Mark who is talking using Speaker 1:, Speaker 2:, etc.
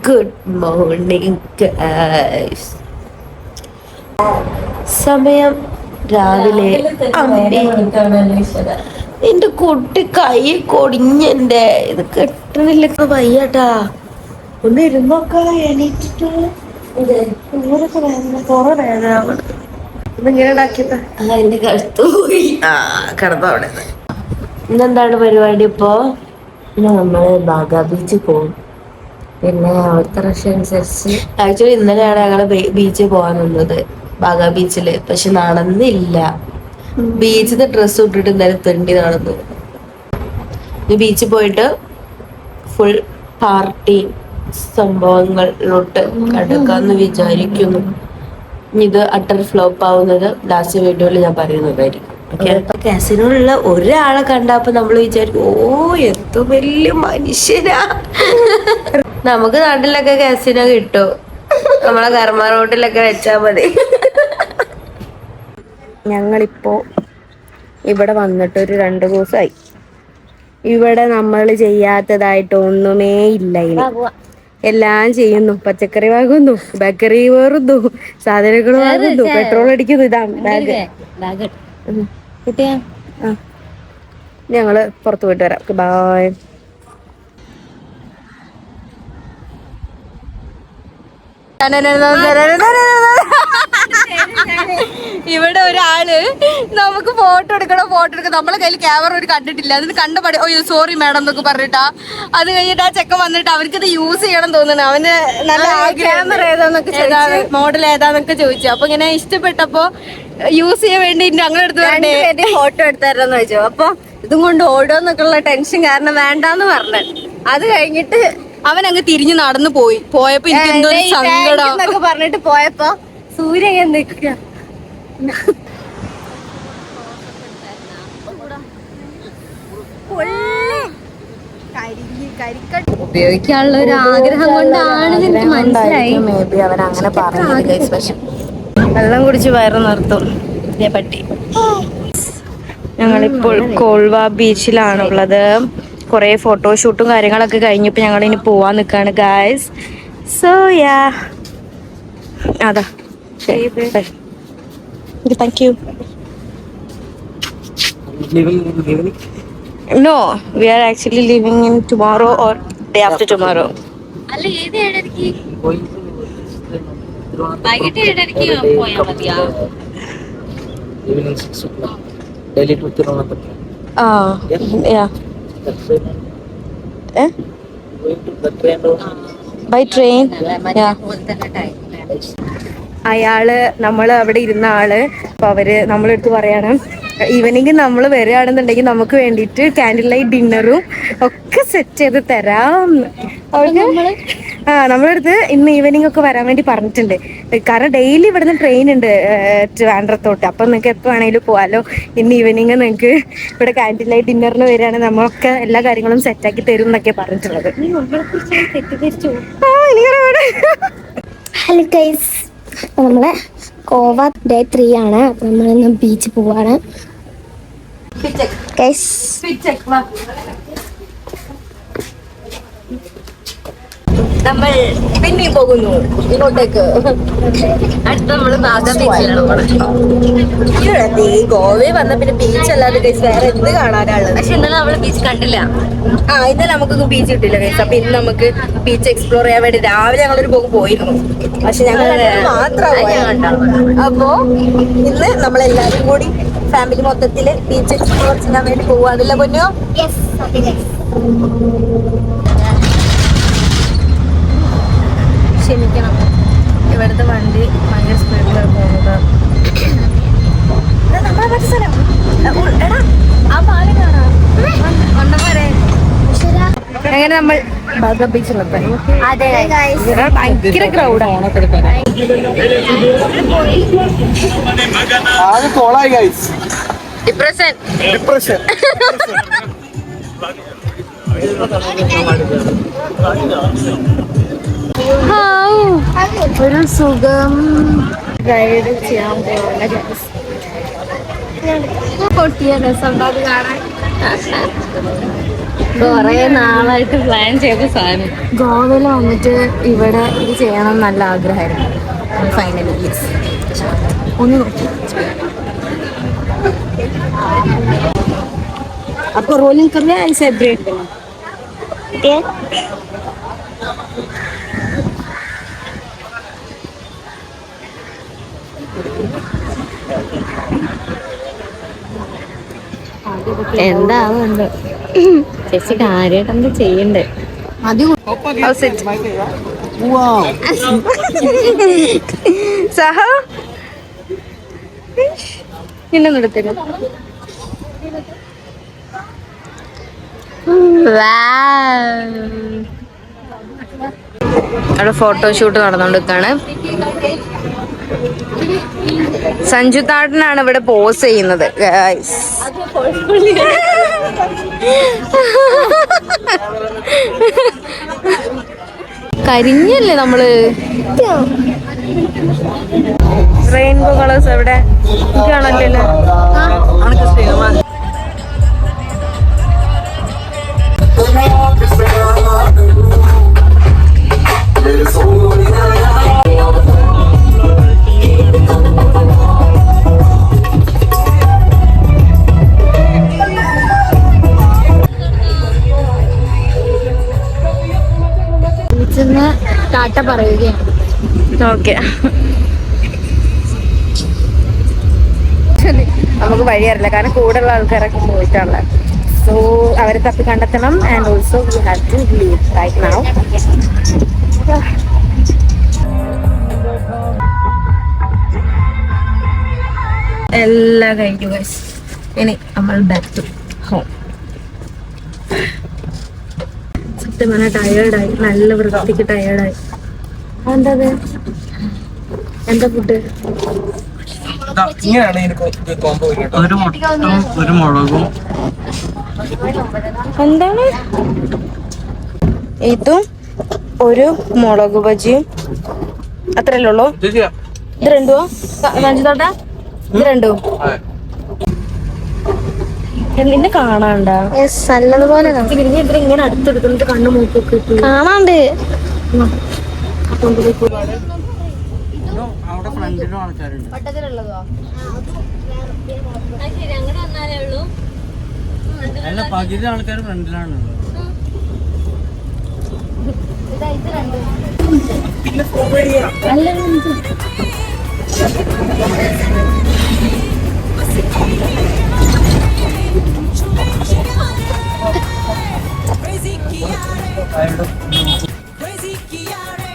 Speaker 1: Good morning guys. സമയം രാവിലെ. എന്റെ കുട്ടി കൈ കൊടിഞ്ഞെന്റെ ഇത് കെട്ടണില്ല വയ്യാട്ടാ. ഒന്ന് ഇരുന്നോക്കാ എണീറ്റിട്ട് കൊറേ വേദന ഇങ്ങനെ ഉണ്ടാക്കിയതാ. എന്റെ കഴുത്ത് പോയി. കിടന്നോ അവിടെ. ഇന്നെന്താണ് പരിപാടി ഇപ്പോ? പിന്നെ നമ്മള് ബാഗ ബീച്ചിൽ പോകും. പിന്നെ അവിടുത്തെ റഷ് അനുസരിച്ച് ആക്ച്വലി ഇന്നലെയാണ് ഞങ്ങള് ബീച്ചിൽ പോകാൻ നിന്നത്, ബാഗ ബീച്ചില്. പക്ഷെ നടന്നില്ല. ബീച്ചിൽ ഡ്രസ്സ് ഇട്ടിട്ട് ഇന്നലെ തെണ്ടി നടന്നു. ബീച്ചിൽ പോയിട്ട് ഫുൾ പാർട്ടി സംഭവങ്ങളിലോട്ട് കടക്കാന്ന് വിചാരിക്കുന്നു. ഇത് അട്ടർ ഫ്ലോപ്പ് ആവുന്നത് ലാസ്റ്റ് വീഡിയോയിൽ ഞാൻ പറയുന്നതായിരിക്കും. കാസിനോയിലുള്ള ഒരാളെ കണ്ടപ്പോ നമ്മൾ വിചാരിക്കും, ഓ എന്തോ വലിയ മനുഷ്യനാ. നമുക്ക് നാട്ടിലൊക്കെ കാസിനോ കിട്ടും, നമ്മളെ കർമ്മ റോട്ടിലൊക്കെ വെച്ചാ മതി. ഞങ്ങളിപ്പോ ഇവിടെ വന്നിട്ട് ഒരു 2 ദിവസമായി. ഇവിടെ നമ്മൾ ചെയ്യാത്തതായിട്ട് ഒന്നുമേ ഇല്ല. ഇനി എല്ലാം ചെയ്യുന്നു. പച്ചക്കറി വാങ്ങുന്നു, ബേക്കറി വേറുന്നു, സാധനങ്ങൾ വാങ്ങുന്നു, പെട്രോൾ അടിക്കുന്നു. ഇതാണ് ബാഗ്. ഞങ്ങള് പുറത്തു പോയിട്ട് വരാം. ബായ്. ഇവിടെ ഒരാള് നമുക്ക് ഫോട്ടോ എടുക്കണം നമ്മളെ കയ്യിൽ ക്യാമറ ഒരു കണ്ടിട്ടില്ല. അതിന് കണ്ടപടി അയ്യോ സോറി മാഡം എന്നൊക്കെ പറഞ്ഞിട്ടാ. അത് കഴിഞ്ഞിട്ട് ആ ചെക്കൻ വന്നിട്ട് അവർക്കിത് യൂസ് ചെയ്യണം തോന്നുന്നു. അവന് നല്ല ക്യാമറ ഏതാന്നൊക്കെ മോഡൽ ഏതാന്നൊക്കെ ചോദിച്ചു. അപ്പൊ ഇങ്ങനെ ഇഷ്ടപ്പെട്ടപ്പോ യൂസ് ചെയ്യാൻ വേണ്ടി ഞങ്ങളുടെ അടുത്ത് ഫോട്ടോ എടുത്തായിരുന്നു ചോദിച്ചു. അപ്പൊ ഇതും കൊണ്ട് ഓടോന്നൊക്കെയുള്ള ടെൻഷൻ കാരണം വേണ്ടാന്ന് പറഞ്ഞു. അത് കഴിഞ്ഞിട്ട് അവൻ അങ്ങ് തിരിഞ്ഞു നടന്നു പോയപ്പോ എനിക്ക് എന്തോ സങ്കടം എന്നൊക്കെ പറഞ്ഞിട്ട് പോയപ്പോ സൂര്യ ഇങ്ങനെ നിൽക്കുക. ഉപയോഗിക്കാനുള്ള ഒരു ആഗ്രഹം കൊണ്ടാണ് എനിക്ക് മനസ്സിലായി. മേ ബി അവൻ അങ്ങനെ പറഞ്ഞത്. വെള്ളം കുടിച്ച് വയറ് നിർത്തും പട്ടി. ഞങ്ങളിപ്പോൾ കോൾവ ബീച്ചിലാണുള്ളത്. കുറെ ഫോട്ടോഷൂട്ടും കാര്യങ്ങളൊക്കെ കഴിഞ്ഞപ്പോ ഞങ്ങൾ ഇനി പോവാൻ നിൽക്കാണ് ഗായ്സ്. സോ യാ അതാ thank you. No, we are actually leaving in tomorrow or day after tomorrow. അല്ല ഏത് 7:30? വൈകിട്ട് 7:30 പോയാൽ മതിയാ. Evening 6 o'clock. Delhi to Tirunelveli. Yeah. Going to the train or by train? Yeah. അയാള് നമ്മൾ അവിടെ ഇരുന്ന ആള് അപ്പൊ അവര് നമ്മളെടുത്ത് പറയാണ്, ഈവനിങ് നമ്മൾ വരികയാണെന്നുണ്ടെങ്കിൽ നമുക്ക് വേണ്ടിയിട്ട് ക്യാൻഡിൽ ലൈറ്റ് ഡിന്നറും ഒക്കെ സെറ്റ് ചെയ്ത് തരാം. നമ്മളടുത്ത് ഇന്ന് ഈവനിങ് ഒക്കെ വരാൻ വേണ്ടി പറഞ്ഞിട്ടുണ്ട്. കാരണം ഡെയിലി ഇവിടുന്ന് ട്രെയിൻ ഉണ്ട് ട്രിവാൻഡ്രത്തോട്ട്. അപ്പൊ നിങ്ങൾക്ക് എപ്പോ വേണമെങ്കിലും പോവാലോ. ഇന്ന് ഈവനിങ് നിങ്ങൾക്ക് ഇവിടെ ക്യാൻഡിൽ ലൈറ്റ് ഡിന്നറിന് വരികയാണെങ്കിൽ നമ്മളൊക്കെ എല്ലാ കാര്യങ്ങളും സെറ്റാക്കി തരും എന്നൊക്കെ പറഞ്ഞിട്ടുള്ളത്.
Speaker 2: ഹലോ ഗൈസ്, നമ്മളെ ഗോവ ഡേ 3 ആണ്. അപ്പൊ നമ്മളിന്ന് ബീച്ചിൽ പോവാണ് ഗൈസ്.
Speaker 1: നമ്മൾ പിന്നെയും പോകുന്നു ഇങ്ങോട്ടേക്ക്. അടുത്ത നമ്മള് ബാഗ ബീച്ചിലാണ് പോണത്. ഗോവയിൽ വന്ന പിന്നെ ബീച്ച് അല്ലാതെ ഗൈസ് വേറെ എന്ത് കാണാനുള്ളത്? പക്ഷെ ഇന്നലെ നമ്മള് ബീച്ച് കണ്ടില്ല. ഇന്നലെ നമുക്കൊന്നും ബീച്ച് കിട്ടില്ല ഗൈസ്. അപ്പൊ ഇന്ന് നമുക്ക് ബീച്ച് എക്സ്പ്ലോർ ചെയ്യാൻ വേണ്ടി രാവിലെ ഞങ്ങളൊരു പോകും പോയിരുന്നു. പക്ഷെ ഞങ്ങൾ മാത്രമാണ്. അപ്പോ ഇന്ന് നമ്മളെല്ലാരും കൂടി ഫാമിലി മൊത്തത്തില് ബീച്ച് എക്സ്പ്ലോർ ചെയ്യാൻ വേണ്ടി പോവാന്നില്ല പൊന്നോ. ക്ഷമിക്കണം, ഇവിടുത്തെ വണ്ടി ഭയങ്കര സ്പീഡിലാണ് പോകുന്നത്. അങ്ങനെ നമ്മൾ ബാഗ ബീച്ചിലെത്താൻ ഭയങ്കര ക്രൗഡാണ്. ഡിപ്രഷൻ ഒരു സുഖം റൈഡ് ചെയ്യാൻ പോകുന്ന പൊട്ടിയ രസം കാണാൻ. കൊറേ നാളായിട്ട് പ്ലാൻ ചെയ്ത സാധനം.
Speaker 2: ഗോവയിൽ വന്നിട്ട് ഇവിടെ ഇത് ചെയ്യണം നല്ല ആഗ്രഹമായിരുന്നു. ഫൈനലി ഒന്ന് നോക്കി.
Speaker 1: അപ്പൊ റോളിംഗ് കറിയാ സെപ്പറേറ്റ് എന്താവുന്നുണ്ട് ചേച്ചി കാര്യമായിട്ട് എന്താ ചെയ്യണ്ടേ? സഹ പിന്നൊന്നും എടുത്തില്ല. അവിടെ ഫോട്ടോഷൂട്ട് നടന്നുകൊണ്ടിരിക്കാണ്. സഞ്ജു താട്ടനാണ് ഇവിടെ പോസ് ചെയ്യുന്നത്. കരിഞ്ഞല്ലേ നമ്മള്. റെയിൻബോ കളേഴ്സ് എവിടെ കാണല്ലോ.
Speaker 2: ടാറ്റ പറയുകയാണ്.
Speaker 1: ഓക്കെ, നമുക്ക് വഴി അറിയില്ല കാരണം കൂടുതലുള്ള ആൾക്കാരൊക്കെ പോയിട്ടുള്ള. സോ അവരെ തപ്പി കണ്ടെത്തണം. And also we have to leave right now. എല്ലാം കഴിഞ്ഞു ഗൈസ്. ഇനി നമ്മൾ ബാക്ക് ടു ഹോം. സത്യം പറഞ്ഞാൽ ടയേർഡായി, നല്ല വൃത്തിക്ക് ടയേർഡായി. എന്താ എന്താ ഫുഡ്?
Speaker 3: ഒരു മുട്ടയും ഒരു മുളകും.
Speaker 1: എന്താണ് ഇതും ഒരു മുളക് ബജിയും അത്രയല്ലേ ഉള്ളൂ? ഇത് രണ്ടുമോ സഞ്ജിതോട്ടാ? ഇത് രണ്ടും നിന്നെ കാണാണ്ട
Speaker 2: നല്ലതുപോലെ
Speaker 1: ഇങ്ങനെ അടുത്തെടുക്കുന്നത് കണ്ണു മൂക്കൊക്കെ
Speaker 2: കാണാണ്ട്.
Speaker 3: അവിടെ ഫ്രണ്ടിലും ആൾക്കാരുണ്ട്. അല്ല, പകുതി ആൾക്കാർ ഫ്രണ്ടിലാണുള്ളത്.
Speaker 4: Crazy Kiara.